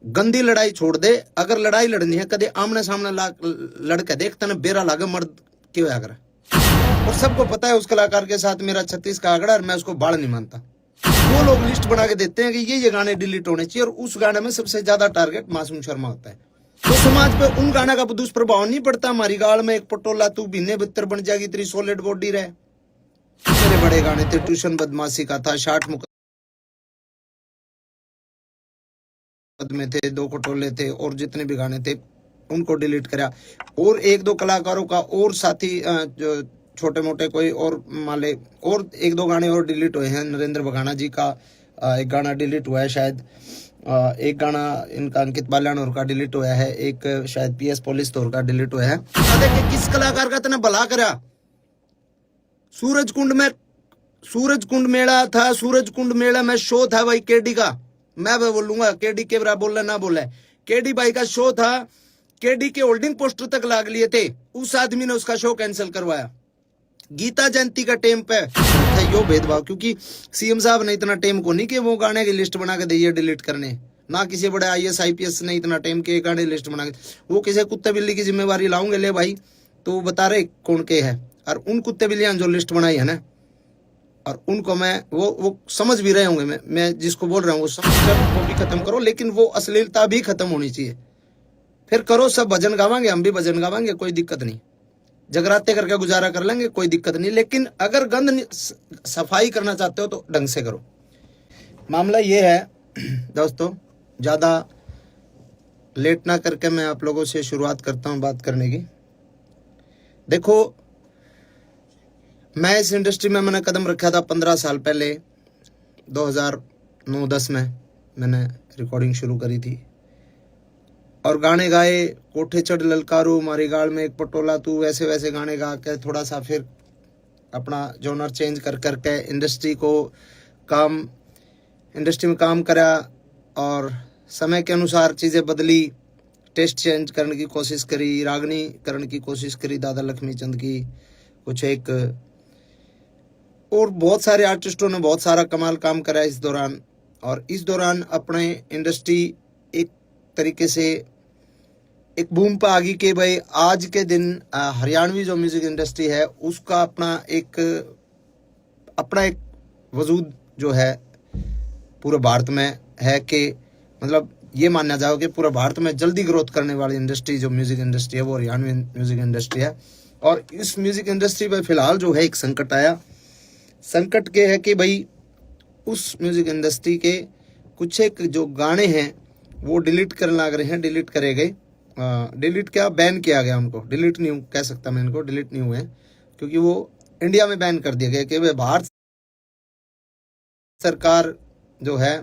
गंदी लड़ाई छोड़ दे। अगर लड़ाई लड़नी है कदे आमने सामने लड़के देख तने बेरा लागे मर्द क्यों होया करे। और सबको पता है उस कलाकार के साथ मेरा 36 का आंकड़ा और मैं उसको बाढ़ नहीं मानता। वो लोग लिस्ट बना के देते हैं कि ये गाने डिलीट होने चाहिए और उस गाने में सबसे ज्यादा टारगेट मासूम शर्मा होता है। तो समाज पे उन गाना का दुष्प्रभाव नहीं पड़ता। हमारी गाल में एक पटोला तू बीने बितर बन जाएगी, तेरी सॉलिड बॉडी रहे। मेरे बड़े गाने थे, ट्यूशन बदमाशी का था, 60 मुकदमे थे, 2 खटोले थे और जितने भी गाने थे उनको डिलीट करा। और 1-2 कलाकारों का और साथी जो छोटे मोटे कोई और माले और 1-2 गाने और डिलीट हुए हैं। नरेंद्र बघाना जी का एक गाना डिलीट हुआ है शायद, एक गाना इनका अंकित बाल्यानोर का डिलीट हुआ है, एक शायद पीएस पुलिस तौर का डिलीट हुआ है। देखिए किस कलाकार का इतना भला करा। सूरज कुंड मेला था, सूरज कुंड मेला में शो था भाई केडी का। मैं बोलूंगा केडी के बराबर बोलना ना बोले, केडी भाई का शो था। केडी के होल्डिंग पोस्टर तक लाग लिए थे, उस आदमी ने उसका शो कैंसिल करवाया। गीता जयंती का टेम पे यो भेदभाव, क्योंकि सीएम साहब ने इतना टेम को नहीं कि वो गाने की लिस्ट बना के दिए डिलीट करने, ना किसी बड़े आईएएस आईपीएस ने इतना टेम के गाने लिस्ट बना के। वो किसी कुत्ते बिल्ली की जिम्मेवारी लाऊंगे ले भाई, तो बता रहे कौन के है। और उन कुत्ते बिल्लियां जो लिस्ट बनाई है ना, और उनको मैं वो समझ भी रहे होंगे, मैं जिसको बोल रहा हूँ वो समझ को भी खत्म करो, लेकिन वो अश्लीलता भी खत्म होनी चाहिए। फिर करो सब भजन गावांगे, हम भी भजन गावांगे, कोई दिक्कत नहीं, जगराते करके गुजारा कर लेंगे, कोई दिक्कत नहीं। लेकिन अगर गंद सफाई करना चाहते हो तो ढंग से करो। मामला ये है दोस्तों, ज्यादा लेट ना करके मैं आप लोगों से शुरुआत करता हूं बात करने की। देखो, मैं इस इंडस्ट्री में मैंने कदम रखा था 15 साल पहले, 2009-10 में मैंने रिकॉर्डिंग शुरू करी थी और गाने गाए, कोठे चढ़ ललकारू, मारी गाल में एक पटोला तू, वैसे वैसे गाने गा के थोड़ा सा फिर अपना जॉनर चेंज कर करके इंडस्ट्री में काम करा और समय के अनुसार चीज़ें बदली, टेस्ट चेंज करने की कोशिश करी, रागनी करने की कोशिश करी दादा लक्ष्मी चंद की, कुछ एक और बहुत सारे आर्टिस्टों ने बहुत सारा कमाल काम करा इस दौरान। और इस दौरान अपने इंडस्ट्री एक तरीके से एक बूम पे आ गई कि भाई आज के दिन हरियाणवी जो म्यूजिक इंडस्ट्री है उसका अपना एक वजूद जो है पूरे भारत में है, कि मतलब ये माना जाओ कि पूरे भारत में जल्दी ग्रोथ करने वाली इंडस्ट्री जो म्यूजिक इंडस्ट्री है वो हरियाणवी म्यूजिक इंडस्ट्री है। और इस म्यूजिक इंडस्ट्री पे फिलहाल जो है एक संकट आया। संकट के है कि भाई उस म्यूजिक इंडस्ट्री के कुछ एक जो गाने हैं वो डिलीट करने लग रहे हैं, डिलीट करे गए, डिलीट क्या बैन किया गया उनको, डिलीट नहीं कह सकता मैं इनको, डिलीट नहीं हुए क्योंकि वो इंडिया में बैन कर दिया गया कि भारत सरकार जो है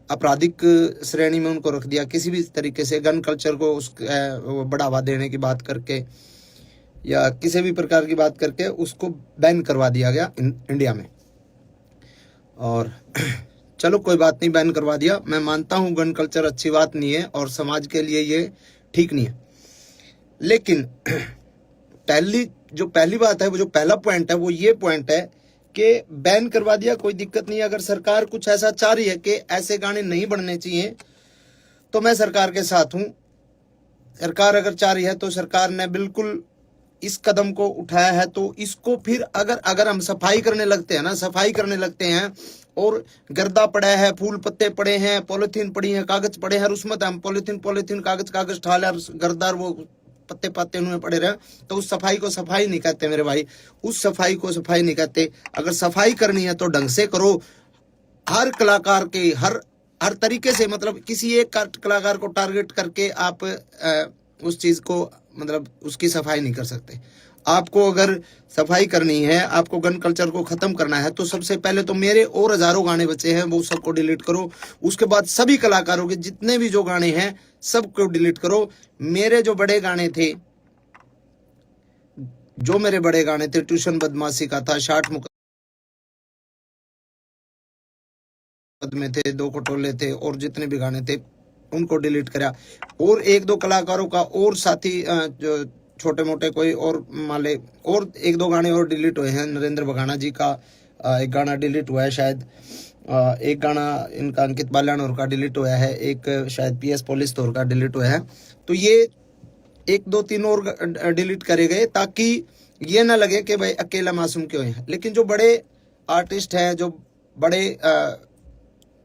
आपराधिक श्रेणी में उनको रख दिया। किसी भी तरीके से गन कल्चर को बढ़ावा देने की बात करके या किसी भी प्रकार की बात करके उसको बैन करवा दिया गया इंडिया में। और चलो कोई बात नहीं, बैन करवा दिया, मैं मानता हूं गन कल्चर अच्छी बात नहीं है और समाज के लिए ये ठीक नहीं है। लेकिन पहली बात है, वो जो पहला पॉइंट है वो ये पॉइंट है कि बैन करवा दिया, कोई दिक्कत नहीं। अगर सरकार कुछ ऐसा चाह रही है कि ऐसे गाने नहीं बनने चाहिए तो मैं सरकार के साथ हूं। सरकार अगर चाह रही है तो सरकार ने बिल्कुल इस कदम को उठाया है, तो इसको फिर अगर हम सफाई करने लगते हैं और गर्दा पड़ा है, फूल पत्ते पड़े हैं, पॉलिथीन पड़ी है, कागज पड़े हैं, और उसमें हम पॉलिथीन कागज ठाले गर्दार वो पत्ते पत्ते उनमें पड़े रहे, तो उस सफाई को सफाई नहीं कहते मेरे भाई, उस सफाई को सफाई नहीं कहते। अगर सफाई करनी है तो ढंग से करो। हर कलाकार के हर तरीके से, मतलब किसी एक कलाकार को टारगेट करके आप उस चीज को मतलब उसकी सफाई नहीं कर सकते। आपको अगर सफाई करनी है, आपको गन कल्चर को खत्म करना है, तो सबसे पहले तो मेरे और हजारों गाने बचे हैं वो सबको डिलीट करो। उसके बाद सभी कलाकारों के जितने भी जो गाने हैं सबको डिलीट करो। मेरे जो बड़े गाने थे, ट्यूशन बदमाशी का था, 60 मुकदमे थे, 2 खटोले थे और जितने भी गाने थे उनको डिलीट करा। और 1-2 कलाकारों का और साथी जो छोटे मोटे कोई और माले और 1-2 गाने और डिलीट हुए हैं। नरेंद्र बघाना जी का एक गाना डिलीट हुआ है शायद, एक गाना इनका अंकित बाल्यानोर का डिलीट हुआ है, एक शायद पीएस पुलिस तौर का डिलीट हुआ है। तो ये 1 2 3 और डिलीट करे गए ताकि ये ना लगे कि भाई अकेला मासूम क्यों है। लेकिन जो बड़े आर्टिस्ट हैं, जो बड़े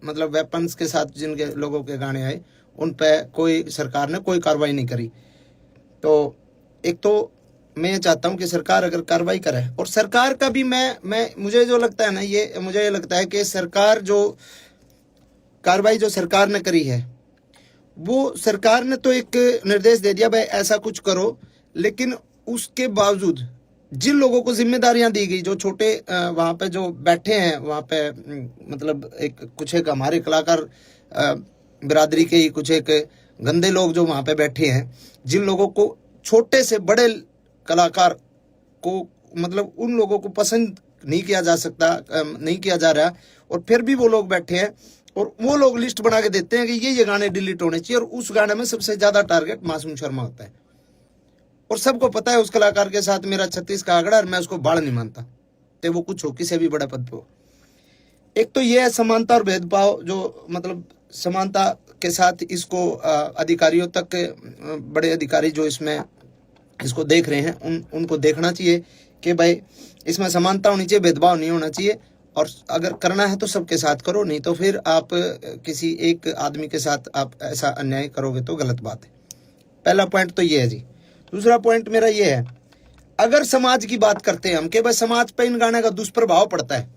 मतलब वेपन्स के साथ जिनके लोगों के गाने आए, उन पे कोई सरकार ने कोई कार्रवाई नहीं करी। तो एक तो मैं ये चाहता हूं कि सरकार अगर कार्रवाई करे, और सरकार का भी मैं मुझे जो लगता है ना, ये मुझे ये लगता है कि सरकार जो कार्रवाई जो सरकार ने करी है, वो सरकार ने तो एक निर्देश दे दिया भाई ऐसा कुछ करो, लेकिन उसके बावजूद जिन लोगों को जिम्मेदारियां दी गई, जो छोटे वहां पे जो बैठे हैं वहां पे, मतलब एक कुछ एक हमारे कलाकार बिरादरी के ही कुछ एक गंदे लोग जो वहां पे बैठे हैं, जिन लोगों को छोटे से बड़े कलाकार को मतलब उन लोगों को पसंद नहीं किया जा सकता, नहीं किया जा रहा, और फिर भी वो लोग बैठे हैं और वो लोग लिस्ट बना के देते हैं कि ये गाने डिलीट होने चाहिए, और उस गाने में सबसे ज्यादा टारगेट मासूम शर्मा होता है। और सबको पता है उस कलाकार के साथ मेरा 36 का आंकड़ा, और मैं उसको बाढ़ नहीं मानता, तो वो कुछ हो किसी भी बड़े पद पे हो। एक तो ये है समानता और भेदभाव, जो मतलब समानता के साथ इसको अधिकारियों तक, बड़े अधिकारी जो इसमें इसको देख रहे हैं उनको देखना चाहिए कि भाई इसमें समानता होनी चाहिए, भेदभाव नहीं होना चाहिए, और अगर करना है तो सबके साथ करो, नहीं तो फिर आप किसी एक आदमी के साथ आप ऐसा अन्याय करोगे तो गलत बात है। पहला पॉइंट तो ये है जी। दूसरा पॉइंट मेरा ये है, अगर समाज की बात करते हैं हम कि भाई समाज पे इन गाने का दुष्प्रभाव पड़ता है,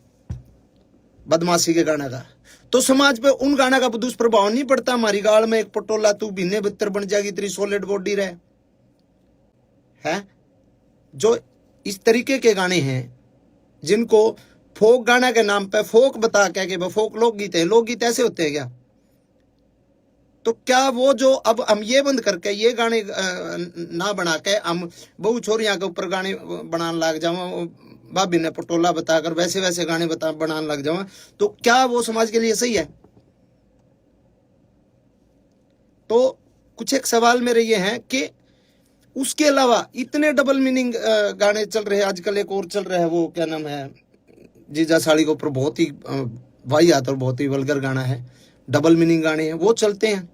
बदमाशी के गाने का, तो समाज पे उन गाने का दुष्प्रभाव नहीं पड़ता। हमारी गाल में एक पटोला तू बिन्ने बितर बन जाएगी, तेरी सॉलिड बॉडी रहे है। जो इस तरीके के गाने हैं जिनको फोक गाना के नाम पे फोक बता के फोक लोकगीत है, लोकगीत ऐसे होते हैं क्या? तो क्या वो जो अब हम ये बंद करके ये गाने ना बना के हम बहु छोरियां के ऊपर गाने बनाने लग जाओ, भाभी ने पटोला बताकर वैसे वैसे गाने बनाने लग जाओ, तो क्या वो समाज के लिए सही है? तो कुछ एक सवाल मेरे ये हैं कि उसके अलावा इतने डबल मीनिंग गाने चल रहे हैं आजकल। एक और चल रहा है, वो क्या नाम है, जीजा साड़ी के ऊपर बहुत ही वाहियात और बहुत ही वल्गर गाना है, डबल मीनिंग गाने हैं, वो चलते हैं,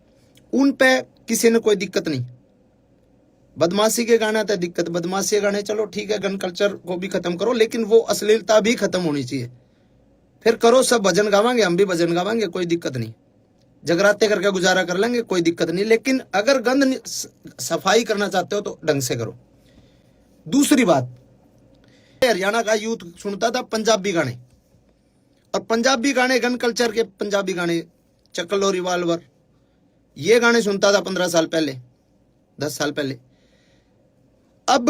उन पे किसी ने कोई दिक्कत नहीं। बदमाशी के गाना तो दिक्कत, बदमाशी के गाने चलो ठीक है, गन कल्चर को भी खत्म करो, लेकिन वो अश्लीलता भी खत्म होनी चाहिए। फिर करो, सब भजन गावांगे, हम भी भजन गावांगे, कोई दिक्कत नहीं, जगराते करके गुजारा कर लेंगे, कोई दिक्कत नहीं, लेकिन अगर गंद सफाई करना चाहते हो तो ढंग से करो। दूसरी बात, हरियाणा का यूथ सुनता था पंजाबी गाने, और पंजाबी गाने गन कल्चर के पंजाबी गाने, चक्लो रिवाल्वर, ये गाने सुनता था 15 साल पहले, 10 साल पहले। अब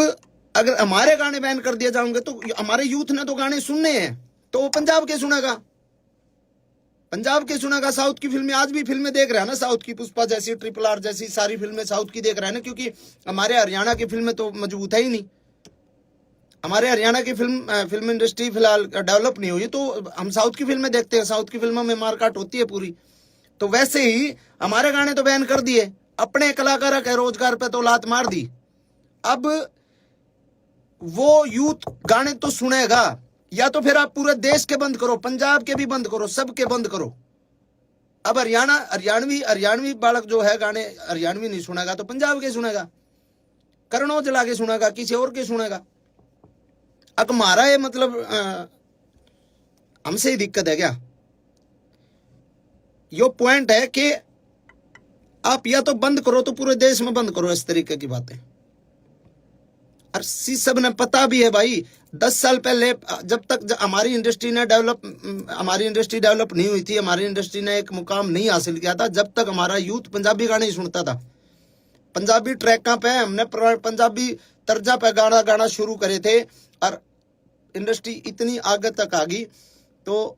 अगर हमारे गाने बैन कर दिए जाएंगे तो हमारे यूथ ने तो गाने सुनने हैं, तो वो पंजाब के सुनेगा, पंजाब के सुनेगा। साउथ की फिल्में, आज भी फिल्में देख रहा है ना, साउथ की पुष्पा जैसी, ट्रिपल आर जैसी सारी फिल्में साउथ की देख रहा है ना, क्योंकि हमारे हरियाणा की फिल्में तो मजबूत है ही नहीं। हमारे हरियाणा की फिल्म इंडस्ट्री फिलहाल डेवलप नहीं हुई, तो हम साउथ की फिल्में देखते हैं, साउथ की फिल्मों में मारकाट होती है पूरी। तो वैसे ही हमारे गाने तो बैन कर दिए, अपने कलाकारों के रोजगार पे तो लात मार दी। अब वो यूथ गाने तो सुनेगा, या तो फिर आप पूरे देश के बंद करो, पंजाब के भी बंद करो, सबके बंद करो। अब हरियाणवी बालक जो है गाने हरियाणवी नहीं सुनेगा तो पंजाब के सुनेगा, करण औजला के सुनेगा, किसी और के सुनेगा। अब हमारा ये मतलब हमसे ही दिक्कत है क्या? यो पॉइंट है कि आप या तो बंद करो तो पूरे देश में बंद करो इस तरीके की बातें। और सब ने पता भी है भाई, 10 साल पहले जब तक हमारी इंडस्ट्री डेवलप नहीं हुई थी, हमारी इंडस्ट्री ने एक मुकाम नहीं हासिल किया था, जब तक हमारा यूथ पंजाबी गाने ही सुनता था। पंजाबी ट्रैकों पे हमने पंजाबी तर्जा पे गाना शुरू करे थे, और इंडस्ट्री इतनी आगे तक आ गई, तो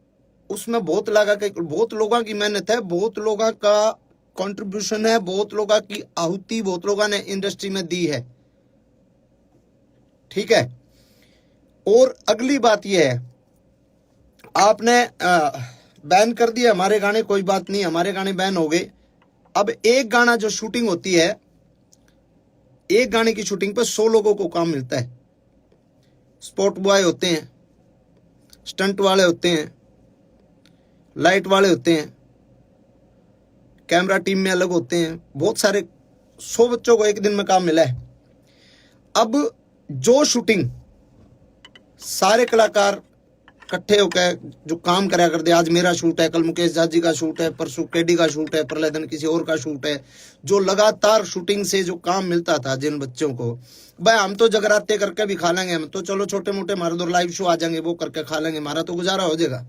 उसमें बहुत लोगों की मेहनत है, बहुत लोगों का कंट्रीब्यूशन है, बहुत लोगों की आहुति बहुत लोगों ने इंडस्ट्री में दी है, ठीक है। और अगली बात यह है, आपने बैन कर दिया हमारे गाने, कोई बात नहीं, हमारे गाने बैन हो गए। अब एक गाना जो शूटिंग होती है, एक गाने की शूटिंग पे 100 लोगों को काम मिलता है। स्पॉट बॉय होते हैं, स्टंट वाले होते हैं, लाइट वाले होते हैं, कैमरा टीम में अलग होते हैं, बहुत सारे 100 बच्चों को एक दिन में काम मिला है। अब जो शूटिंग सारे कलाकार इकट्ठे होकर जो काम करा करते, आज मेरा शूट है, कल मुकेश जाजी का शूट है, परसों केडी का शूट है, परले दिन किसी और का शूट है, जो लगातार शूटिंग से जो काम मिलता था जिन बच्चों को, भाई हम तो जगराते करके भी खा लेंगे, हम तो चलो छोटे मोटे हमारे दो लाइव शो आ जाएंगे वो करके खा लेंगे, हमारा तो गुजारा हो जाएगा।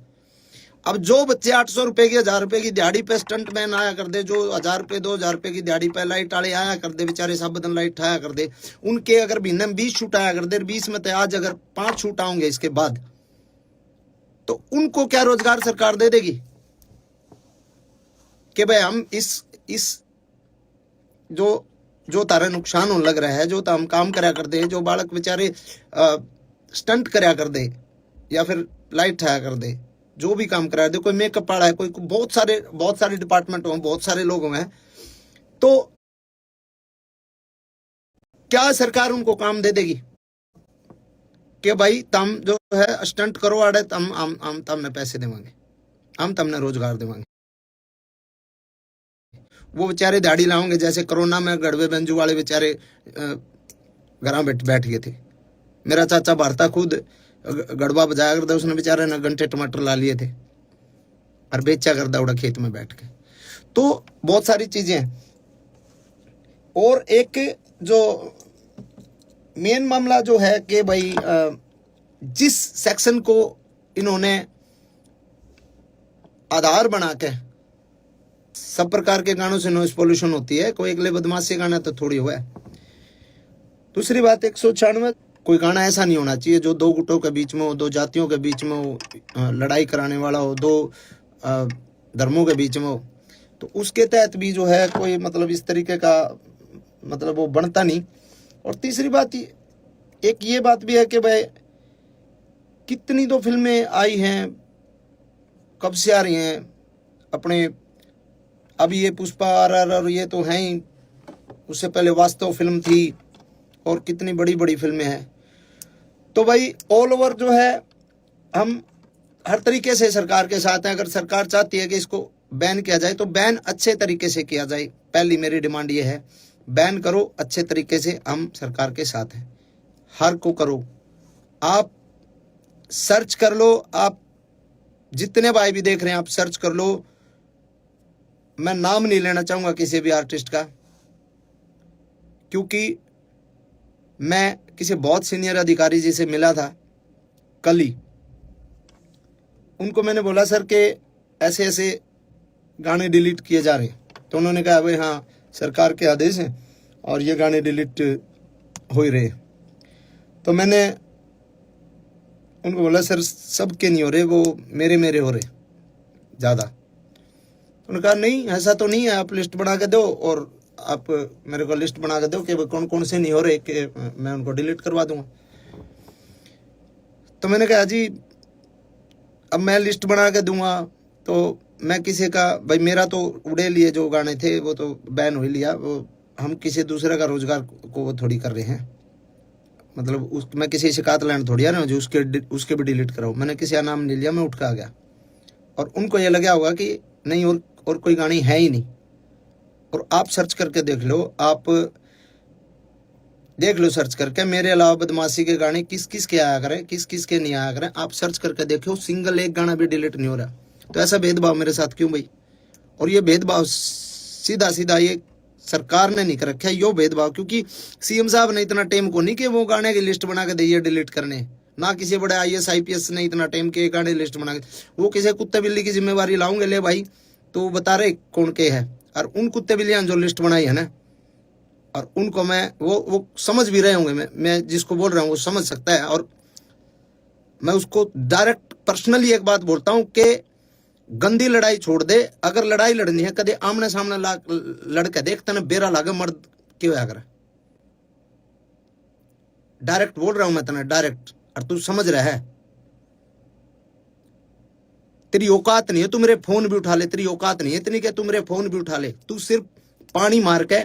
अब जो बच्चे 800 रुपए की 1000 रुपए की दिहाड़ी पे स्टंट मैन आया कर दे, जो 1000 रुपए 2000 रुपए की दिहाड़ी पे लाइट वाले आया कर दे, बेचारे सब दिन लाइट आया कर दे, उनके अगर महीने में 20 शूट आया कर दे, 20 में तो आज अगर 5 शूट आएंगे इसके बाद, तो उनको क्या रोजगार सरकार दे देगी कि भाई हम इस जो तारा नुकसान होने लग रहा है, जो हम काम करा कर दे, जो बालक बेचारे स्टंट करा कर दे या फिर लाइट आया कर दे, जो भी काम करा दे, कोई मेकअप वाला है, कोई बहुत सारे डिपार्टमेंट हो, बहुत सारे लोग हैं, तो क्या सरकार उनको काम दे देगी कि भाई तुम जो है स्टंट करो आड़े, हम तुमने पैसे देवांगे, हम तुमने रोजगार देवांगे। वो बेचारे दाढ़ी लाओगे, जैसे कोरोना में गड़वे बंजू वाले बेचारे घर बैठ गए थे। मेरा चाचा भारता खुद गड़वा बजाया करता, उसने बेचारे ने घंटे टमाटर ला लिए थे और बेचा करता उड़ा खेत में बैठ के। तो बहुत सारी चीजें हैं। और एक जो मेन मामला जो है कि भाई जिस सेक्शन को इन्होंने आधार बना के, सब प्रकार के गानों से नॉइस पोल्यूशन होती है, कोई अगले बदमाशी गाना तो थोड़ी हुआ है। दूसरी बात 196, कोई गाना ऐसा नहीं होना चाहिए जो दो गुटों के बीच में हो, दो जातियों के बीच में हो, लड़ाई कराने वाला हो, दो धर्मों के बीच में हो। तो उसके तहत भी जो है कोई मतलब इस तरीके का मतलब वो बनता नहीं। और तीसरी बात एक ये बात भी है कि भाई कितनी तो फिल्में आई हैं, कब से आ रही हैं अपने, अभी ये पुष्पा RR और ये तो हैं ही, उससे पहले वास्तव फिल्म थी और कितनी बड़ी बड़ी फिल्में हैं। तो भाई ऑल ओवर जो है हम हर तरीके से सरकार के साथ हैं। अगर सरकार चाहती है कि इसको बैन किया जाए तो बैन अच्छे तरीके से किया जाए, पहली मेरी डिमांड ये है, बैन करो अच्छे तरीके से, हम सरकार के साथ हैं। हर को करो, आप सर्च कर लो, आप जितने भाई भी देख रहे हैं आप सर्च कर लो, मैं नाम नहीं लेना चाहूंगा किसी भी आर्टिस्ट का, क्योंकि मैं किसी बहुत सीनियर अधिकारी जी से मिला था कल ही, उनको मैंने बोला सर के ऐसे ऐसे गाने डिलीट किए जा रहे, तो उन्होंने कहा भाई हाँ सरकार के आदेश हैं और ये गाने डिलीट हो ही रहे। तो मैंने उनको बोला सर सबके नहीं हो रहे, वो मेरे हो रहे ज़्यादा। उन्होंने कहा नहीं ऐसा तो नहीं है, आप लिस्ट बना के दो और आप मेरे को लिस्ट बना के दो कि कौन कौन से नहीं हो रहे, कि मैं उनको डिलीट करवा दूंगा। तो मैंने कहा जी अब मैं लिस्ट बना के दूंगा तो मैं किसी का, भाई मेरा तो उड़े लिए जो गाने थे वो तो बैन हो ही लिया, वो हम किसी दूसरे का रोजगार को वो थोड़ी कर रहे हैं, मतलब मैं किसी शिकायत लैंड थोड़ी आ रहा हूँ जो उसके भी डिलीट कराओ। मैंने किसी का नाम नहीं लिया, मैं उठ के आ गया और उनको ये लगा होगा कि नहीं और कोई गाने है ही नहीं। और आप सर्च करके देख लो, आप देख लो सर्च करके, मेरे अलावा बदमाशी के गाने किस किस के आया करें, किस किस के नहीं आया करें, आप सर्च करके देखो, सिंगल एक गाना भी डिलीट नहीं हो रहा। तो ऐसा भेदभाव मेरे साथ क्यों भाई? और ये भेदभाव सीधा सीधा ये सरकार ने नहीं कर रखा है, यो भेदभाव, क्योंकि CM साहब ने इतना टाइम को नहीं कि वो गाने की लिस्ट बना के दिए डिलीट करने, ना किसी बड़े IAS IPS ने इतना टाइम के गाने लिस्ट बना के, वो किसी कुत्ते बिल्ली की जिम्मेवारी लाऊंगे ले भाई, तो बता रहे कौन के है। और उन कुत्ते बिल्लियां जो लिस्ट बनाई है ना, और उनको मैं वो समझ भी रहे होंगे, मैं जिसको बोल रहा हूँ वो समझ सकता है। और मैं उसको डायरेक्ट पर्सनली एक बात बोलता हूँ कि गंदी लड़ाई छोड़ दे, अगर लड़ाई लड़नी है कदे आमने सामने लड़के देख, तने बेरा लागे मर्द क्यों अगर, डायरेक्ट बोल रहा हूं मैं तने डायरेक्ट, और तू समझ रहा है तेरी औकात नहीं है, तू मेरे फोन भी उठा ले, तेरी औकात नहीं है इतनी कि तू मेरे फोन भी उठा ले, तू सिर्फ पानी मार के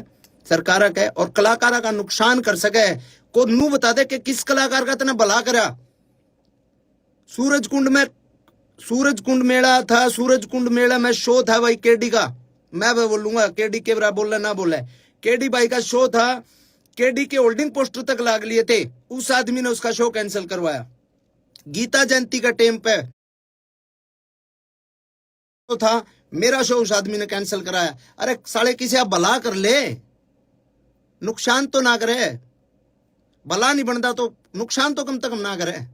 सरकार के और कलाकारा का नुकसान कर सके, को नू बता दे कि किस कलाकार का तने भला करा। सूरज कुंड में सूरज कुंड मेला था, सूरज कुंड मेला में शो था भाई केडी का, मैं बोलूंगा केडी के बराबर बोलना ना बोला, केडी भाई का शो था, केडी के होल्डिंग पोस्टर तक लाग लिए थे, उस आदमी ने उसका शो कैंसिल करवाया। गीता जयंती का टाइम पे तो था, मेरा शो उस आदमी ने कैंसिल कराया। अरे साले किसी आप भला कर ले, नुकसान तो ना करे, भला नहीं बनता तो नुकसान तो कम से कम ना करे।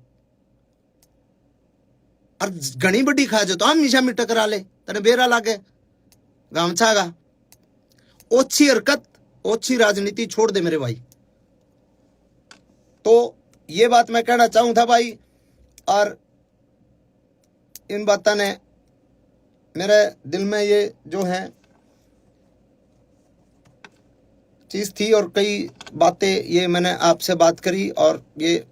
और घनी बड़ी खा जो तो हम हमेशा में टकरा ले, तेने बेरा लागे गामछा का। ओछी हरकत, ओछी राजनीति छोड़ दे मेरे भाई। तो ये बात मैं कहना चाहूं था भाई, और इन बातों ने मेरे दिल में ये जो है चीज थी, और कई बातें ये मैंने आपसे बात करी, और ये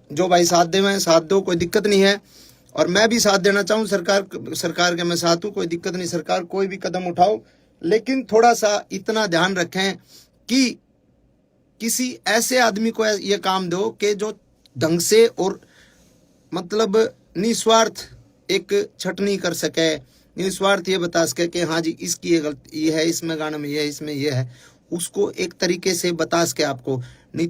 जो भाई साथ दे मैं साथ दो, कोई दिक्कत नहीं है। और मैं भी साथ देना चाहूँ, सरकार के मैं साथ हूँ, कोई दिक्कत नहीं, सरकार कोई भी कदम उठाओ, लेकिन थोड़ा सा इतना ध्यान रखें कि किसी ऐसे आदमी को ये काम दो कि जो ढंग से और मतलब निस्वार्थ एक छटनी कर सके, निस्वार्थ ये बता सके कि हाँ जी इसकी ये गलती ये है, इसमें गाने में ये है, इसमें ये है, उसको एक तरीके से बता सके आपको। नहीं